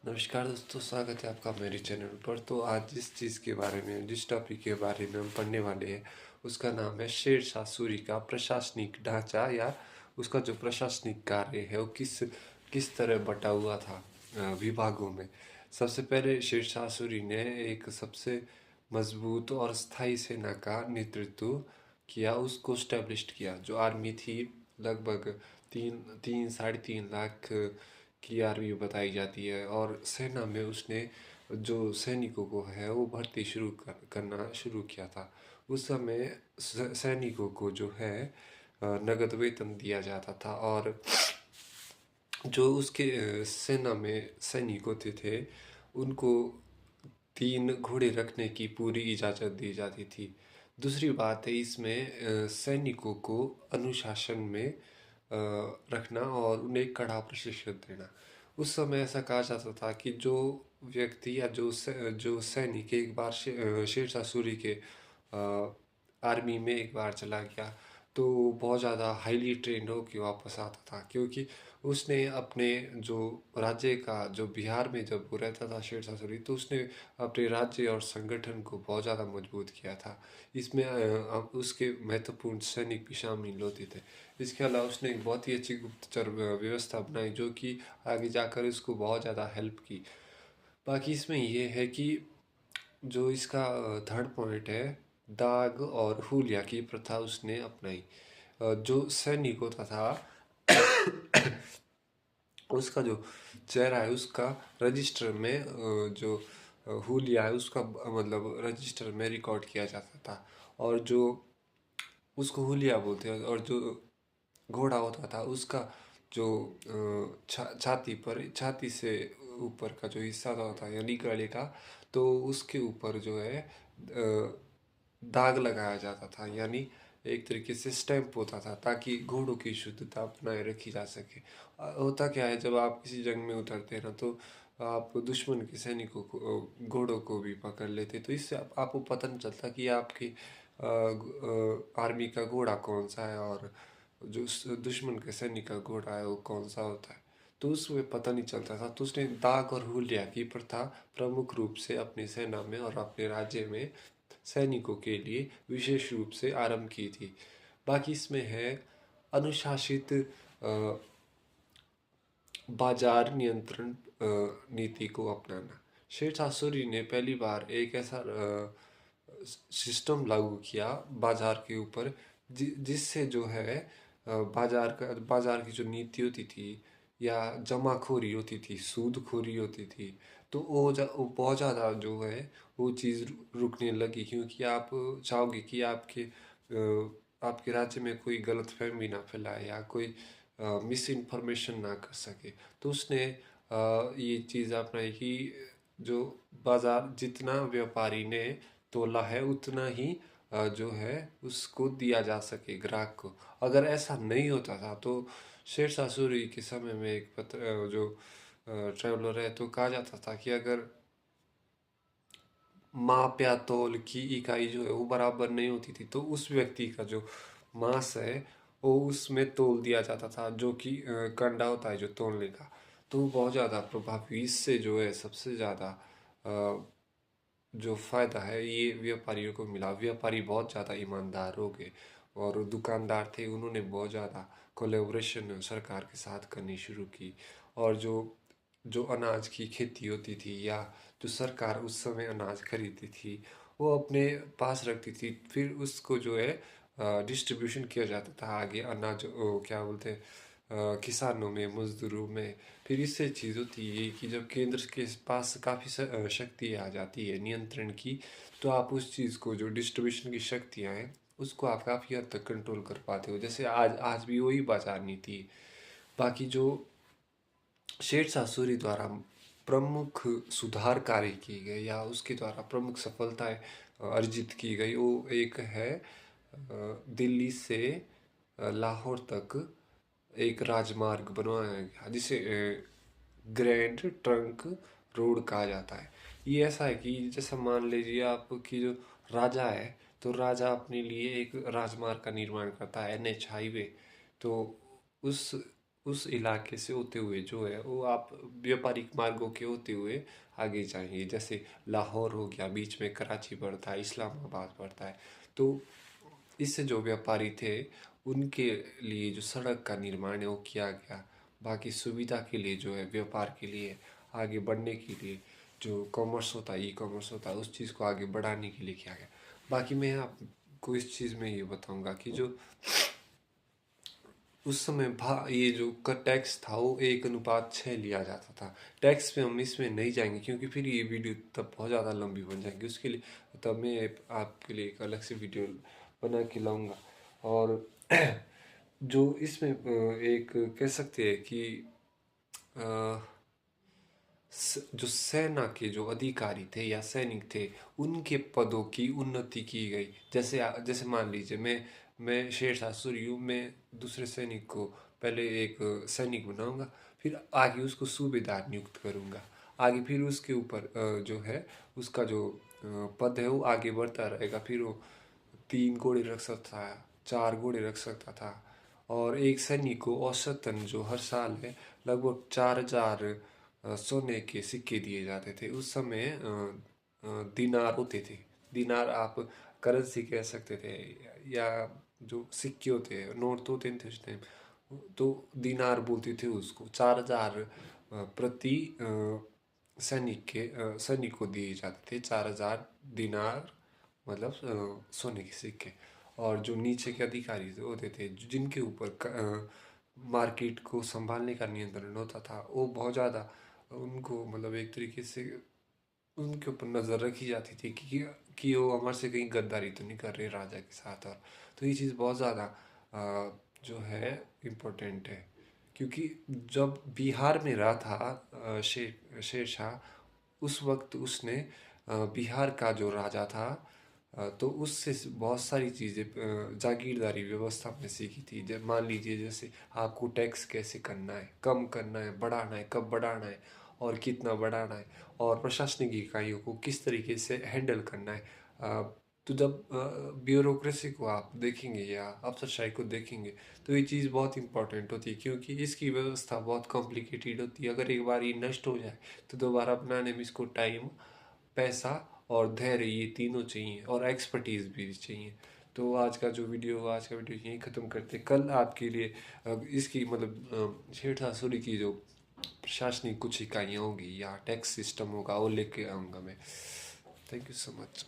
नमस्कार दोस्तों, स्वागत है आपका मेरे चैनल पर। तो आज जिस टॉपिक के बारे में हम पढ़ने वाले हैं उसका नाम है शेर शाह सूरी का प्रशासनिक ढांचा, या उसका जो प्रशासनिक कार्य है वो किस किस तरह बटा हुआ था विभागों में। सबसे पहले शेर शाह सूरी ने एक सबसे मजबूत और स्थायी सेना का नेतृत्व किया, उसको स्टैब्लिश्ड किया। जो आर्मी थी, लगभग तीन तीन 3.5 लाख की आर्मी बताई जाती है, और सेना में उसने जो सैनिकों को है वो भर्ती करना शुरू किया था। उस समय सैनिकों को जो है नगद वेतन दिया जाता था, और जो उसके सेना में सैनिक होते थे उनको 3 घोड़े रखने की पूरी इजाज़त दी जाती थी। दूसरी बात है इसमें सैनिकों को अनुशासन में रखना और उन्हें कड़ा प्रशिक्षण देना। उस समय ऐसा कहा जाता था कि जो व्यक्ति या जो सैनिक एक बार शेरशाह सूरी के आर्मी में एक बार चला गया तो वो बहुत ज़्यादा हाईली ट्रेंड होके वापस आता था, क्योंकि उसने अपने जो राज्य का, जो बिहार में जब वो रहता था शेरशाह सूरी, तो उसने अपने राज्य और संगठन को बहुत ज़्यादा मजबूत किया था। इसमें उसके महत्वपूर्ण सैनिक भी शामिल होते थे। इसके अलावा उसने एक बहुत ही अच्छी गुप्तचर व्यवस्था बनाई जो कि आगे जाकर उसको बहुत ज़्यादा हेल्प की। बाकी इसमें ये है कि जो इसका थर्ड पॉइंट है, दाग और हुलिया की प्रथा उसने अपनाई। जो सैनिक होता था उसका जो चेहरा है उसका रजिस्टर में जो हुलिया है उसका मतलब रजिस्टर में रिकॉर्ड किया जाता था, और जो उसको हुलिया बोलते हैं। और जो घोड़ा होता था उसका जो छाती से ऊपर का जो हिस्सा होता है यानी गले का, तो उसके ऊपर जो है दाग लगाया जाता था, यानी एक तरीके से स्टैंप होता था, ताकि घोड़ों की शुद्धता बनाए रखी जा सके। होता क्या है, जब आप किसी जंग में उतरते हैं ना, तो आप दुश्मन के सैनिकों को, घोड़ों को भी पकड़ लेते, तो इससे आपको पता नहीं चलता कि आपकी आर्मी का घोड़ा कौन सा है, और जो दुश्मन के सैनिक का घोड़ा है वो कौन सा होता है। तो उसमें पता नहीं चलता था, तो उसने दाग और हुलिया की प्रथा प्रमुख रूप से अपनी सेना में और अपने राज्य में सैनिकों के लिए विशेष रूप से आरंभ की थी। बाकी इसमें है अनुशासित बाजार नियंत्रण नीति को अपनाना। शेरशाह सूरी ने पहली बार एक ऐसा सिस्टम लागू किया बाजार के ऊपर, जिससे जो है बाजार की जो नीति होती थी या जमाखोरी होती थी, सूदखोरी होती थी, तो वो बहुत ज़्यादा जो है वो चीज़ रुकने लगी, क्योंकि आप चाहोगे कि आपके राज्य में कोई गलतफहमी ना फैलाए या कोई मिस इन्फॉर्मेशन ना कर सके। तो उसने ये चीज़ अपनाई कि जो बाजार जितना व्यापारी ने तोला है उतना ही जो है उसको दिया जा सके ग्राहक को। अगर ऐसा नहीं होता था तो शेरशाह सूरी के समय में एक जो ट्रेवलर है, तो कहा जाता था कि अगर माप या तौल की इकाई जो है वो बराबर नहीं होती थी, तो उस व्यक्ति का जो मांस है वो उसमें तौल दिया जाता था, जो कि कंडा होता है जो तौलने का। तो बहुत ज़्यादा प्रभावी, इससे जो है सबसे ज़्यादा जो फ़ायदा है ये व्यापारियों को मिला। व्यापारी बहुत ज़्यादा ईमानदार हो गए, और दुकानदार थे उन्होंने बहुत ज़्यादा कोलेब्रेशन सरकार के साथ करनी शुरू की। और जो जो अनाज की खेती होती थी या जो सरकार उस समय अनाज खरीदती थी वो अपने पास रखती थी, फिर उसको जो है डिस्ट्रीब्यूशन किया जाता था आगे, अनाज क्या बोलते हैं, किसानों में, मजदूरों में। फिर इससे चीज़ होती है कि जब केंद्र के पास काफ़ी शक्ति आ जाती है नियंत्रण की, तो आप उस चीज़ को, जो डिस्ट्रीब्यूशन की शक्तियाँ हैं, उसको आप काफ़ी हद तक कंट्रोल कर पाते हो। जैसे आज आज भी वही बाजार नीति है। बाकी जो शेरशाह सूरी द्वारा प्रमुख सुधार कार्य किए गए या उसके द्वारा प्रमुख सफलताएं अर्जित की गई, वो एक है दिल्ली से लाहौर तक एक राजमार्ग बनवाया गया, जिसे ग्रैंड ट्रंक रोड कहा जाता है। ये ऐसा है कि जैसे मान लीजिए आपकी जो राजा है, तो राजा अपने लिए एक राजमार्ग का निर्माण करता है, NH हाईवे। तो उस उस इलाके से होते हुए जो है वो आप व्यापारिक मार्गों के होते हुए आगे जाएंगे। जैसे लाहौर हो गया, बीच में कराची पड़ता है, इस्लामाबाद पड़ता है। तो इससे जो व्यापारी थे उनके लिए जो सड़क का निर्माण है वो किया गया। बाकी सुविधा के लिए जो है, व्यापार के लिए, आगे बढ़ने के लिए, जो कॉमर्स होता है, ई कॉमर्स होता है, उस चीज़ को आगे बढ़ाने के लिए किया गया। बाकी मैं आपको इस चीज़ में ये बताऊंगा कि जो उस समय भा ये जो का टैक्स था वो 1:6 लिया जाता था। टैक्स पे हम इसमें नहीं जाएंगे क्योंकि फिर ये वीडियो तब बहुत ज़्यादा लंबी बन जाएगी। उसके लिए तब मैं आपके लिए एक अलग से वीडियो बना के लाऊंगा। और जो इसमें एक कह सकते हैं कि अ, जो सेना के जो अधिकारी थे या सैनिक थे उनके पदों की उन्नति की गई। जैसे मान लीजिए मैं शेरशाह सूरी हूँ। मैं दूसरे सैनिक को पहले एक सैनिक बनाऊंगा, फिर आगे उसको सूबेदार नियुक्त करूंगा। आगे फिर उसके ऊपर जो है उसका जो पद है वो आगे बढ़ता रहेगा। फिर वो 3 घोड़े रख सकता था, 4 घोड़े रख सकता था। और एक सैनिक को औसतन जो हर साल है लगभग 4,000 सोने के सिक्के दिए जाते थे। उस समय दिनार होते थे। दिनार आप करेंसी कह सकते थे, या जो सिक्के होते हैं, नोट तो होते नहीं थे उस टाइम, तो दिनार बोलते थे उसको। 4,000 प्रति सैनिक को दिए जाते थे। 4,000 दिनार मतलब सोने के सिक्के। और जो नीचे के अधिकारी होते थे जिनके ऊपर मार्केट को संभालने का नियंत्रण होता था, वो बहुत ज़्यादा उनको मतलब एक तरीके से उनके ऊपर नज़र रखी जाती थी कि वो हमारे से कहीं गद्दारी तो नहीं कर रहे राजा के साथ। और तो ये चीज़ बहुत ज़्यादा जो है इम्पोर्टेंट है। क्योंकि जब बिहार में रहा था शेरशाह, उस वक्त उसने बिहार का जो राजा था तो उससे बहुत सारी चीज़ें जागीरदारी व्यवस्था में सीखी थी। जब मान लीजिए जैसे आपको टैक्स कैसे करना है, कम करना है, बढ़ाना है, कब बढ़ाना है और कितना बढ़ाना है, और प्रशासनिक इकाइयों को किस तरीके से हैंडल करना है। तो जब ब्यूरोक्रेसी को आप देखेंगे या अफसरशाही को देखेंगे तो ये चीज़ बहुत इंपॉर्टेंट होती है, क्योंकि इसकी व्यवस्था बहुत कॉम्प्लिकेटेड होती है। अगर एक बार ये नष्ट हो जाए तो दोबारा बनाने में इसको टाइम, पैसा और धैर्य, ये तीनों चाहिए, और एक्सपर्टीज भी चाहिए। तो आज का वीडियो यहीं ख़त्म करते हैं। कल आपके लिए इसकी मतलब शेरशाह सूरी की जो प्रशासनिक कुछ इकाइयाँ होंगी या टैक्स सिस्टम होगा वो लेके आऊँगा मैं। Thank you so much.